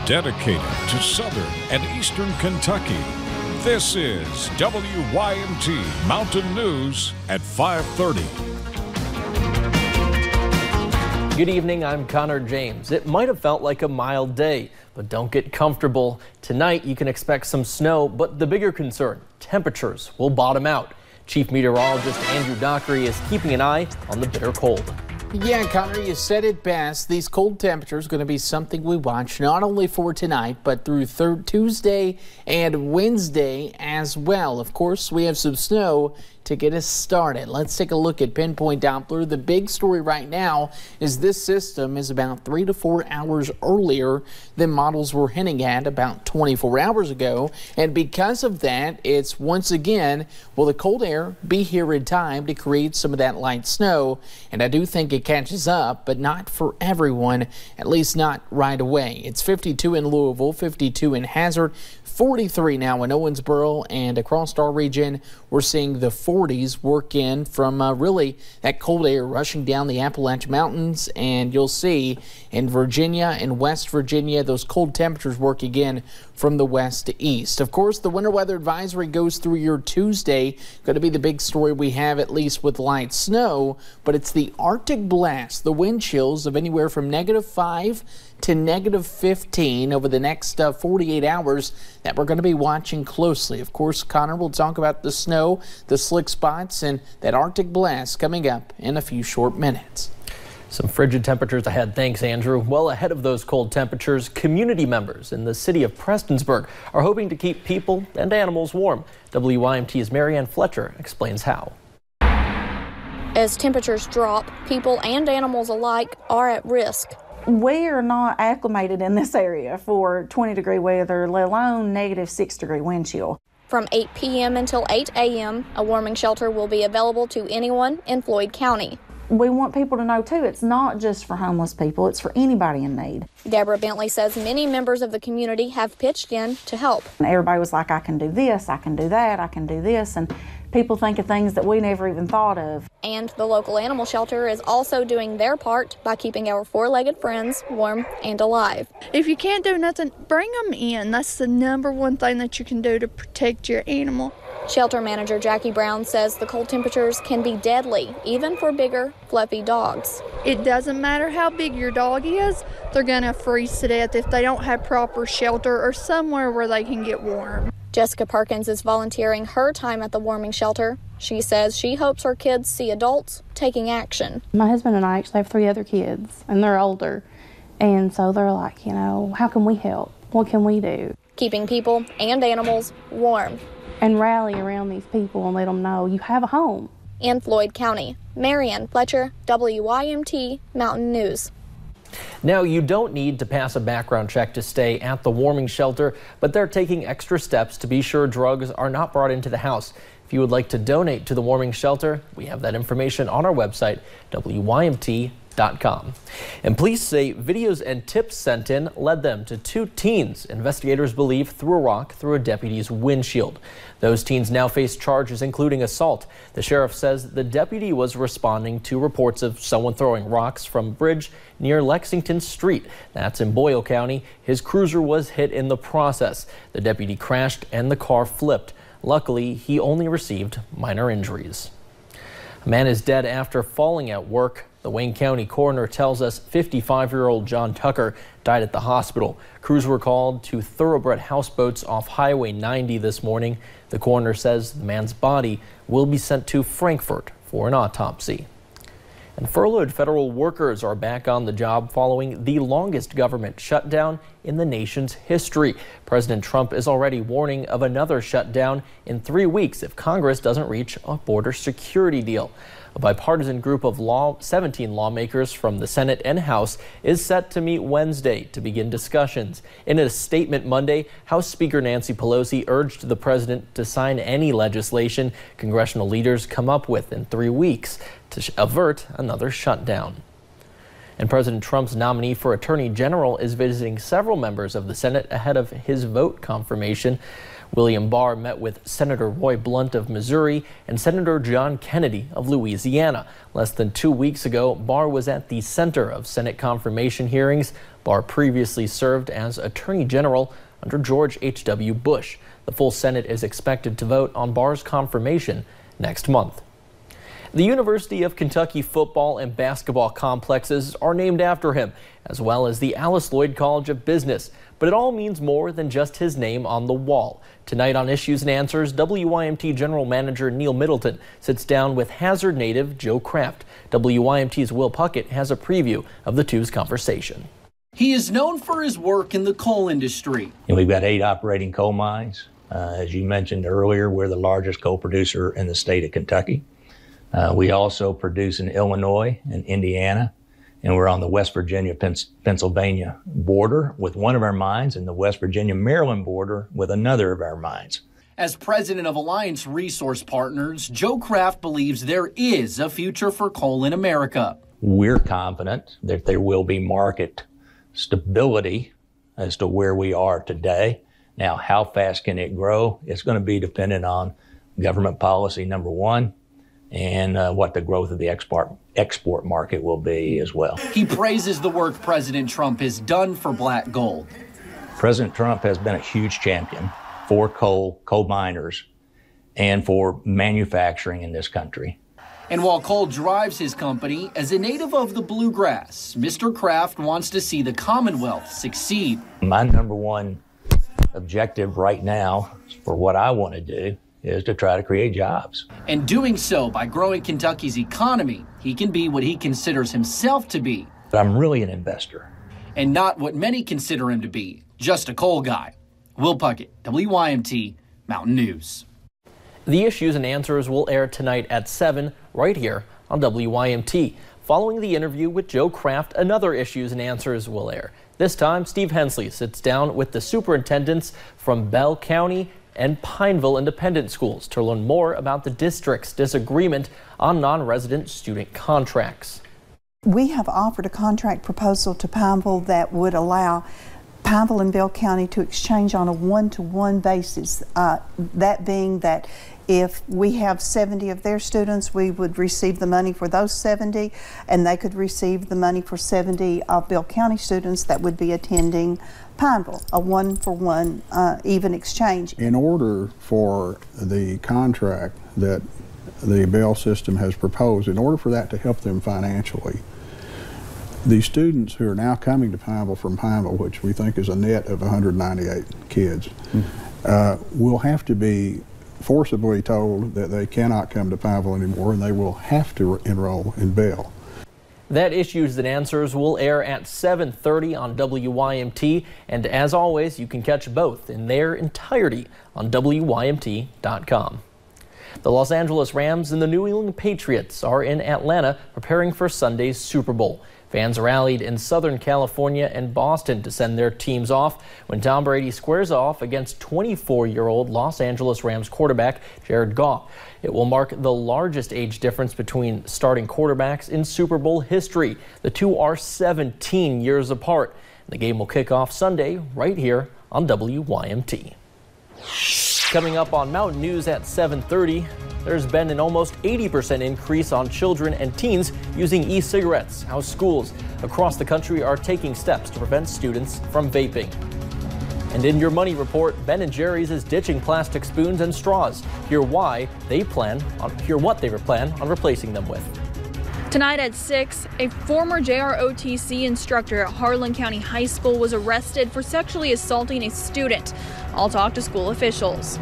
dedicated to southern and eastern Kentucky. This is WYMT Mountain News at 5:30. Good evening, I'm Connor James. It might have felt like a mild day, but don't get comfortable. Tonight you can expect some snow, but the bigger concern, temperatures will bottom out. Chief Meteorologist Andrew Dockery is keeping an eye on the bitter cold. Yeah, Connor, you said it best. These cold temperatures are going to be something we watch not only for tonight, but through Tuesday and Wednesday as well. Of course, we have some snow to get us started. Let's take a look at Pinpoint Doppler. The big story right now is this system is about 3 to 4 hours earlier than models were hinting at about 24 hours ago. And because of that, it's once again, will the cold air be here in time to create some of that light snow? And I do think it catches up, but not for everyone, at least not right away. It's 52 in Louisville, 52 in Hazard, 43 now in Owensboro, and across our region, we're seeing the 40s work in from really that cold air rushing down the Appalachian Mountains. And you'll see in Virginia and West Virginia, those cold temperatures work again from the west to east. Of course, the winter weather advisory goes through your Tuesday. Going to be the big story we have, at least with light snow, but it's the Arctic blast, the wind chills of anywhere from -5 to -15 over the next 48 hours that we're going to be watching closely. Of course, Connor will talk about the snow, the slick spots, and that Arctic blast coming up in a few short minutes. Some frigid temperatures ahead. Thanks, Andrew. Well, ahead of those cold temperatures, community members in the city of Prestonsburg are hoping to keep people and animals warm. WYMT's Marianne Fletcher explains how. As temperatures drop, people and animals alike are at risk. We are not acclimated in this area for 20-degree weather, let alone -6-degree wind chill. From 8 p.m. until 8 a.m., a warming shelter will be available to anyone in Floyd County. We want people to know, too, it's not just for homeless people, it's for anybody in need. Deborah Bentley says many members of the community have pitched in to help. And everybody was like, I can do this, I can do that, I can do this, and people think of things that we never even thought of. And the local animal shelter is also doing their part by keeping our four-legged friends warm and alive. If you can't do nothing, bring them in. That's the #1 thing that you can do to protect your animal. Shelter manager Jackie Brown says the cold temperatures can be deadly, even for bigger, fluffy dogs. It doesn't matter how big your dog is, they're going to freeze to death if they don't have proper shelter or somewhere where they can get warm. Jessica Perkins is volunteering her time at the warming shelter. She says she hopes her kids see adults taking action. My husband and I actually have 3 other kids, and they're older. And so they're like, how can we help? What can we do? Keeping people and animals warm. And rally around these people and let them know you have a home. In Floyd County, Marianne Fletcher, WYMT Mountain News. Now, you don't need to pass a background check to stay at the warming shelter, but they're taking extra steps to be sure drugs are not brought into the house. If you would like to donate to the warming shelter, we have that information on our website, WYMT.com. And police say videos and tips sent in led them to 2 teens investigators believe threw a rock through a deputy's windshield. Those teens now face charges including assault. The sheriff says the deputy was responding to reports of someone throwing rocks from a bridge near Lexington Street. That's in Boyle County. His cruiser was hit in the process. The deputy crashed and the car flipped. Luckily, he only received minor injuries. A man is dead after falling at work. The Wayne County coroner tells us 55-year-old John Tucker died at the hospital. Crews were called to thoroughbred houseboats off Highway 90 this morning. The coroner says the man's body will be sent to Frankfort for an autopsy. And furloughed federal workers are back on the job following the longest government shutdown in the nation's history. President Trump is already warning of another shutdown in 3 weeks if Congress doesn't reach a border security deal. A bipartisan group of 17 lawmakers from the Senate and House is set to meet Wednesday to begin discussions. In a statement Monday, House Speaker Nancy Pelosi urged the president to sign any legislation congressional leaders come up with in 3 weeks to avert another shutdown. And President Trump's nominee for Attorney General is visiting several members of the Senate ahead of his vote confirmation. William Barr met with Senator Roy Blunt of Missouri and Senator John Kennedy of Louisiana. Less than 2 weeks ago, Barr was at the center of Senate confirmation hearings. Barr previously served as Attorney General under George H.W. Bush. The full Senate is expected to vote on Barr's confirmation next month. The University of Kentucky football and basketball complexes are named after him, as well as the Alice Lloyd College of Business. But it all means more than just his name on the wall. Tonight on Issues and Answers, WYMT General Manager Neil Middleton sits down with Hazard native Joe Kraft. WYMT's Will Puckett has a preview of the two's conversation. He is known for his work in the coal industry. And we've got 8 operating coal mines. As you mentioned earlier, we're the largest coal producer in the state of Kentucky. We also produce in Illinois and Indiana, and we're on the West Virginia-Pennsylvania border with one of our mines and the West Virginia-Maryland border with another of our mines. As president of Alliance Resource Partners, Joe Kraft believes there is a future for coal in America. We're confident that there will be market stability as to where we are today. Now, how fast can it grow? It's going to be dependent on government policy, number one, and what the growth of the export market will be as well. He praises the work President Trump has done for black gold. President Trump has been a huge champion for coal miners and for manufacturing in this country. And while coal drives his company, as a native of the bluegrass, Mr. Kraft wants to see the Commonwealth succeed. My number one objective right now for what I want to do is to try to create jobs. And doing so by growing Kentucky's economy, he can be what he considers himself to be. I'm really an investor. And not what many consider him to be, just a coal guy. Will Puckett, WYMT, Mountain News. The Issues and Answers will air tonight at 7 right here on WYMT. Following the interview with Joe Kraft, another Issues and Answers will air. This time, Steve Hensley sits down with the superintendents from Bell County and Pineville Independent Schools to learn more about the district's disagreement on non-resident student contracts. We have offered a contract proposal to Pineville that would allow Pineville and Bell County to exchange on a one-to-one basis. That being that if we have 70 of their students, we would receive the money for those 70, and they could receive the money for 70 of Bell County students that would be attending Pineville, a one-for-one even exchange. In order for the contract that the Bell system has proposed, in order for that to help them financially, the students who are now coming to Pineville from Pineville, which we think is a net of 198 kids, will have to be forcibly told that they cannot come to Pineville anymore and they will have to enroll in Bell. That Issues and Answers will air at 7:30 on WYMT, and as always, you can catch both in their entirety on WYMT.com. The Los Angeles Rams and the New England Patriots are in Atlanta preparing for Sunday's Super Bowl. Fans rallied in Southern California and Boston to send their teams off when Tom Brady squares off against 24-year-old Los Angeles Rams quarterback Jared Goff. It will mark the largest age difference between starting quarterbacks in Super Bowl history. The two are 17 years apart. The game will kick off Sunday right here on WYMT. Coming up on Mountain News at 7:30, there's been an almost 80% increase on children and teens using e-cigarettes. How schools across the country are taking steps to prevent students from vaping. And in your money report, Ben & Jerry's is ditching plastic spoons and straws. Hear what they plan on replacing them with. Tonight at 6, a former JROTC instructor at Harlan County High School was arrested for sexually assaulting a student. I'll talk to school officials.